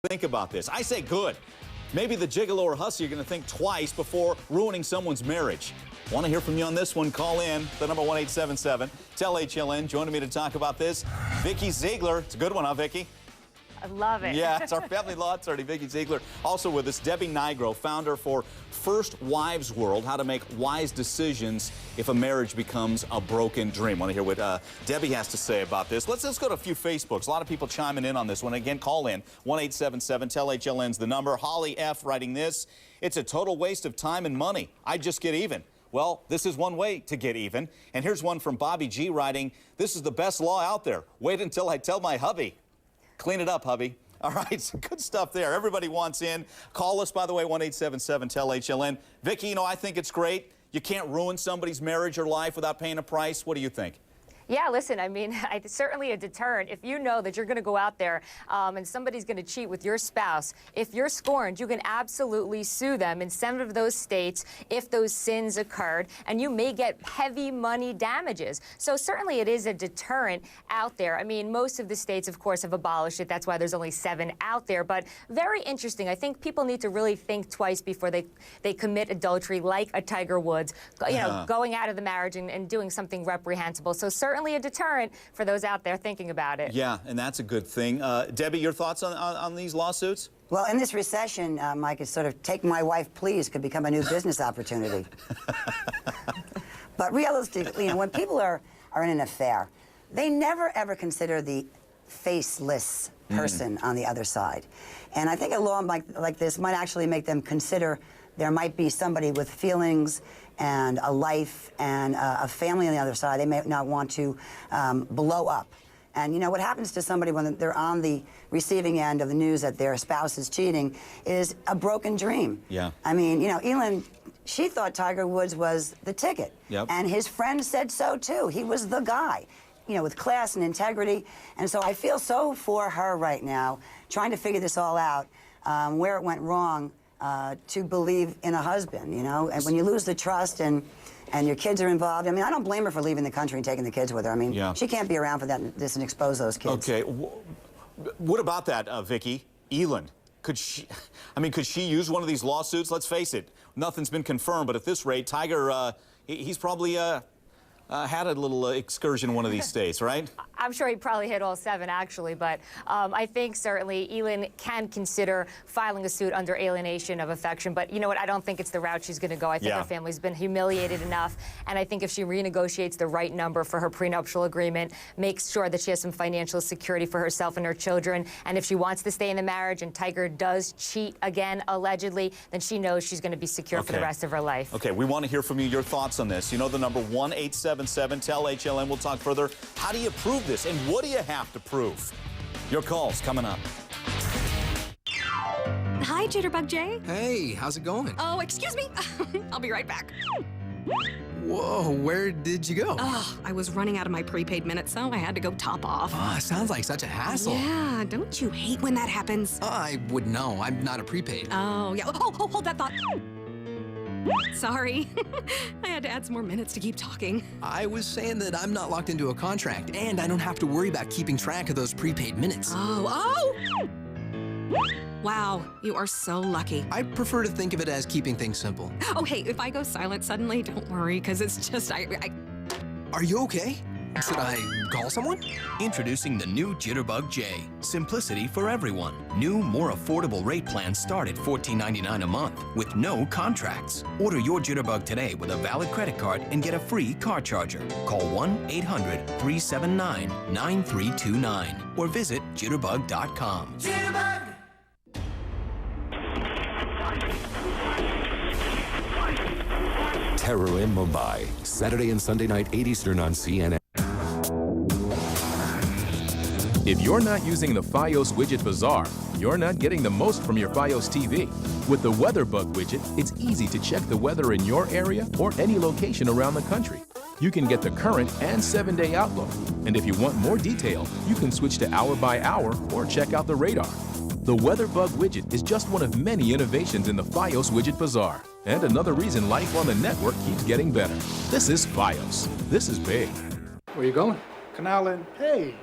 think about this? I say good. Maybe the gigolo or hussy are going to think twice before ruining someone's marriage. Want to hear from you on this one? Call in. The number 1-877-TEL-HLN. Joining me to talk about this, Vikki Ziegler. It's a good one, huh, Vikki? I love it. Yeah, it's our family law attorney, Vikki Ziegler. Also with us, Debbie Nigro, founder for First Wives World, how to make wise decisions if a marriage becomes a broken dream. Want to hear what Debbie has to say about this. Let's go to a few Facebooks. A lot of people chiming in on this one. Again, call in. 1-877-TEL-HLN's the number. Holly F. writing this. It's a total waste of time and money. I'd just get even. Well, this is one way to get even. And here's one from Bobby G. writing, this is the best law out there. Wait until I tell my hubby. Clean it up, hubby. All right, some good stuff there. Everybody wants in. Call us, by the way, 1-877-TEL-HLN. Vikki, you know, I think it's great. You can't ruin somebody's marriage or life without paying a price. What do you think? Yeah, listen, I mean, it's certainly a deterrent. If you know that you're going to go out there and somebody's going to cheat with your spouse, if you're scorned, you can absolutely sue them in some of those states if those sins occurred, and you may get heavy money damages. So certainly it is a deterrent out there. I mean, most of the states, of course, have abolished it. That's why there's only 7 out there. But very interesting. I think people need to really think twice before they commit adultery, like a Tiger Woods, you know, going out of the marriage and doing something reprehensible. So certainly a deterrent for those out there thinking about it. Yeah, and that's a good thing. Debbie, your thoughts on these lawsuits? Well, in this recession, Mike, it's sort of take my wife, please, could become a new business opportunity. But realistically, you know, when people are in an affair, they never, ever consider the faceless person on the other side. And I think a law like this might actually make them consider there might be somebody with feelings and a life and a family on the other side. They may not want to blow up. And you know what happens to somebody when they're on the receiving end of the news that their spouse is cheating is a broken dream. Yeah. I mean, you know, Elin, she thought Tiger Woods was the ticket. Yep. And his friend said so too. He was the guy, you know, with class and integrity. And so I feel so for her right now, trying to figure this all out, where it went wrong. To believe in a husband, you know, and when you lose the trust and your kids are involved, I mean, I don't blame her for leaving the country and taking the kids with her. I mean, she can't be around for this and expose those kids. Okay, what about that, Vikki? Elin, could she use one of these lawsuits? Let's face it, nothing's been confirmed, but at this rate, Tiger, he's probably had a little excursion in one of these states, right? I'm sure he probably hit all 7, actually, but I think certainly Elin can consider filing a suit under alienation of affection. But you know what? I don't think it's the route she's going to go. I think her family's been humiliated enough, and I think if she renegotiates the right number for her prenuptial agreement, makes sure that she has some financial security for herself and her children, and if she wants to stay in the marriage and Tiger does cheat again, allegedly, then she knows she's going to be secure for the rest of her life. Okay, we want to hear from you, your thoughts on this. You know the number 1-877-TEL-HLN. We'll talk further. How do you prove this, and what do you have to prove? Your calls coming up. Hi, Jitterbug Jay. Hey, how's it going? Oh, excuse me. I'll be right back. Whoa, where did you go? Oh, I was running out of my prepaid minutes, so I had to go top off. Sounds like such a hassle. Yeah, don't you hate when that happens? I would know. I'm not a prepaid. Oh, yeah. Oh, hold that thought. Sorry. I had to add some more minutes to keep talking. I was saying that I'm not locked into a contract, and I don't have to worry about keeping track of those prepaid minutes. Oh! Wow, you are so lucky. I prefer to think of it as keeping things simple. Oh, hey, if I go silent suddenly, don't worry, because it's just, Are you okay? Should I call someone? Introducing the new Jitterbug J. Simplicity for everyone. New, more affordable rate plans start at $14.99 a month with no contracts. Order your Jitterbug today with a valid credit card and get a free car charger. Call 1-800-379-9329 or visit jitterbug.com. Jitterbug! Terror in Mumbai, Saturday and Sunday night, 8 Eastern on CNN. If you're not using the Fios Widget Bazaar, you're not getting the most from your Fios TV. With the WeatherBug widget, it's easy to check the weather in your area or any location around the country. You can get the current and 7-day outlook. And if you want more detail, you can switch to hour by hour or check out the radar. The WeatherBug widget is just one of many innovations in the Fios Widget Bazaar. And another reason life on the network keeps getting better. This is Fios. This is big. Where you going? Canal in. Hey,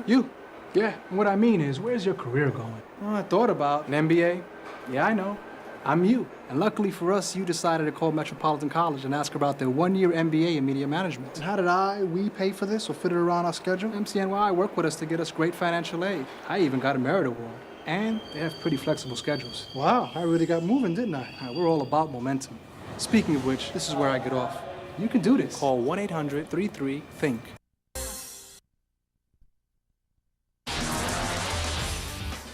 you. Yeah, and what I mean is, where's your career going? Well, I thought about an MBA. Yeah, I know. I'm you. And luckily for us, you decided to call Metropolitan College and ask about their one-year MBA in media management. And how did we pay for this or fit it around our schedule? MCNY worked with us to get us great financial aid. I even got a merit award. And they have pretty flexible schedules. Wow, I really got moving, didn't I? We're all about momentum. Speaking of which, this is where I get off. You can do this. Call 1-800-33-THINK.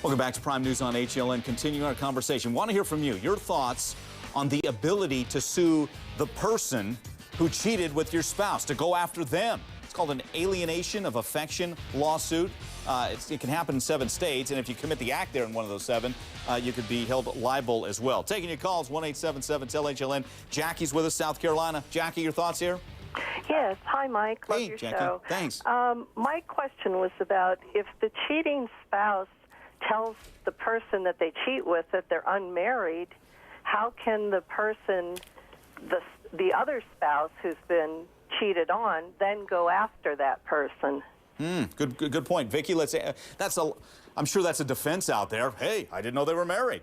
Welcome back to Prime News on HLN. Continuing our conversation. Want to hear from you. Your thoughts on the ability to sue the person who cheated with your spouse, to go after them. It's called an alienation of affection lawsuit. It can happen in 7 states, and if you commit the act there in one of those 7, you could be held liable as well. Taking your calls, 1-877-TEL-HLN. Jackie's with us, South Carolina. Jackie, your thoughts here? Yes. Hi, Mike. Love Hey, your Jackie. show. Thanks. My question was about if the cheating spouse tells the person that they cheat with that they're unmarried, how can the person, the other spouse who's been cheated on, then go after that person? Good point. Vicki, let's say I'm sure that's a defense out there. Hey, I didn't know they were married.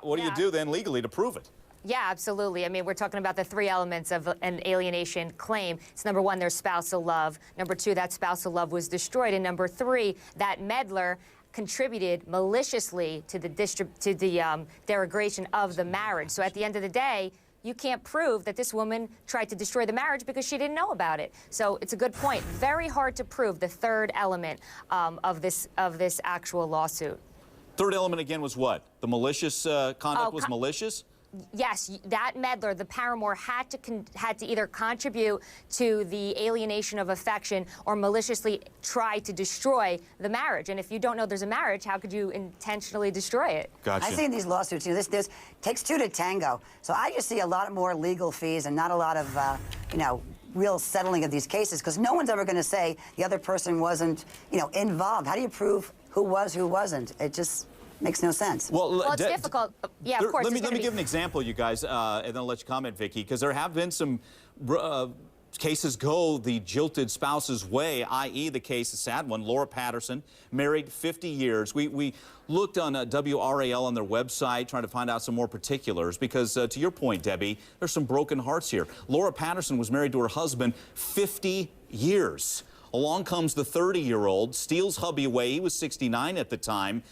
What do you do then legally to prove it? Yeah, absolutely. I mean, we're talking about the 3 elements of an alienation claim. It's number 1, their spousal love. Number 2, that spousal love was destroyed. And number 3, that meddler contributed maliciously to the derogation of the marriage. So at the end of the day, you can't prove that this woman tried to destroy the marriage because she didn't know about it. So it's a good point. Very hard to prove the 3rd element of this actual lawsuit. 3rd element again was what? The malicious conduct was malicious? Yes, that meddler, the paramour, had to either contribute to the alienation of affection or maliciously try to destroy the marriage. And if you don't know there's a marriage, how could you intentionally destroy it? Gotcha. I see in these lawsuits, this takes 2 to tango. So I just see a lot more legal fees and not a lot of, real settling of these cases, because no one's ever going to say the other person wasn't, involved. How do you prove who was, who wasn't? It just makes no sense. Well, it's difficult. Yeah, of course. Let me give an example, you guys, and then I'll let you comment, Vicki, because there have been some cases go the jilted spouse's way, i.e. the case, a sad one, Laura Patterson, married 50 years. We looked on WRAL on their website trying to find out some more particulars because, to your point, Debbie, there's some broken hearts here. Laura Patterson was married to her husband 50 years. Along comes the 30-year-old, steals hubby away. He was 69 at the time.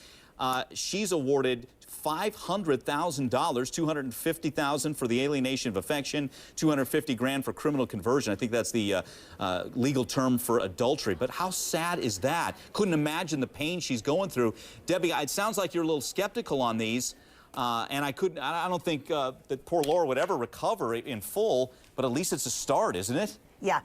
She's awarded $500,000, $250,000 for the alienation of affection, $250,000 for criminal conversion. I think that's the legal term for adultery. But how sad is that? Couldn't imagine the pain she's going through. Debbie, it sounds like you're a little skeptical on these, and I don't think that poor Laura would ever recover in full. But at least it's a start, isn't it? Yeah.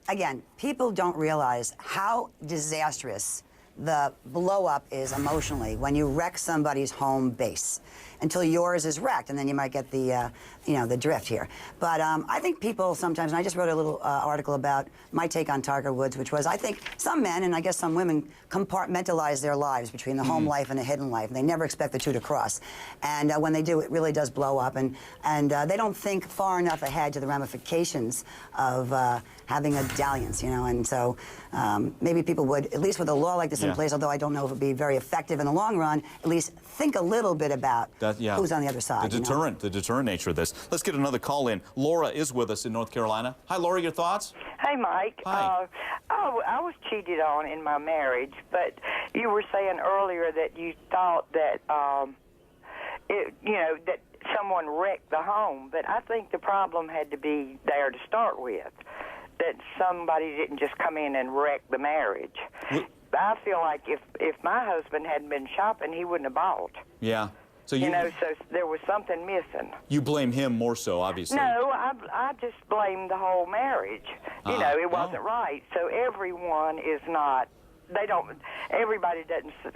Again, people don't realize how disastrous the blow-up is emotionally when you wreck somebody's home base until yours is wrecked, and then you might get the, the drift here. But I think people sometimes, and I just wrote a little article about my take on Tiger Woods, which was I think some men, and I guess some women, compartmentalize their lives between the home life and the hidden life. They never expect the 2 to cross. And when they do, it really does blow up. And they don't think far enough ahead to the ramifications of having a dalliance, And so maybe people would, at least with a law like this in place, although I don't know if it would be very effective in the long run, at least think a little bit about who's on the other side. The deterrent nature of this. Let's get another call in. Laura is with us in North Carolina. Hi, Laura, your thoughts? Hey, Mike. Hi. I was cheated on in my marriage, but you were saying earlier that you thought that, that someone wrecked the home. But I think the problem had to be there to start with, that somebody didn't just come in and wreck the marriage. I feel like if my husband hadn't been shopping, he wouldn't have bought. Yeah. So so there was something missing. You blame him more so, obviously. No, I just blame the whole marriage. It wasn't right. So everyone is not. Everybody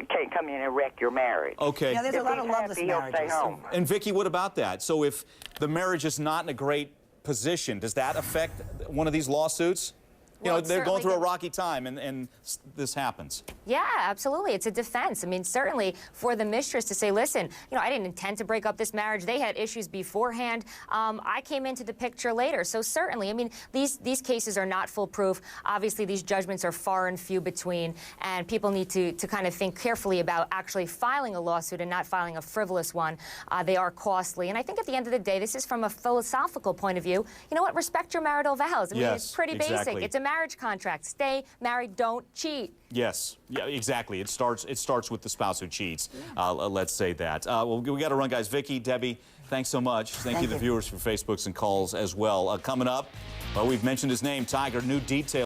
can't come in and wreck your marriage. Okay. There's a lot of loveless marriages. And Vicki, what about that? So if the marriage is not in a great position, does that affect one of these lawsuits? you know, they're going through a certainly rocky time, and this happens. Yeah, absolutely. It's a defense. I mean, certainly for the mistress to say, listen, you know, I didn't intend to break up this marriage. They had issues beforehand. I came into the picture later. So certainly, I mean, these cases are not foolproof. Obviously, these judgments are far and few between, and people need to kind of think carefully about actually filing a lawsuit and not filing a frivolous one. They are costly. And I think at the end of the day, this is from a philosophical point of view. You know what? Respect your marital vows. I mean, it's pretty basic. It's a marriage contract. Stay married, don't cheat. Yes, yeah, exactly. It starts with the spouse who cheats. Let's say that. Well, we got to run, guys. Vikki, Debbie, thanks so much. Thank you, the viewers, for Facebooks and calls as well. Coming up, well, we've mentioned his name, Tiger. New details.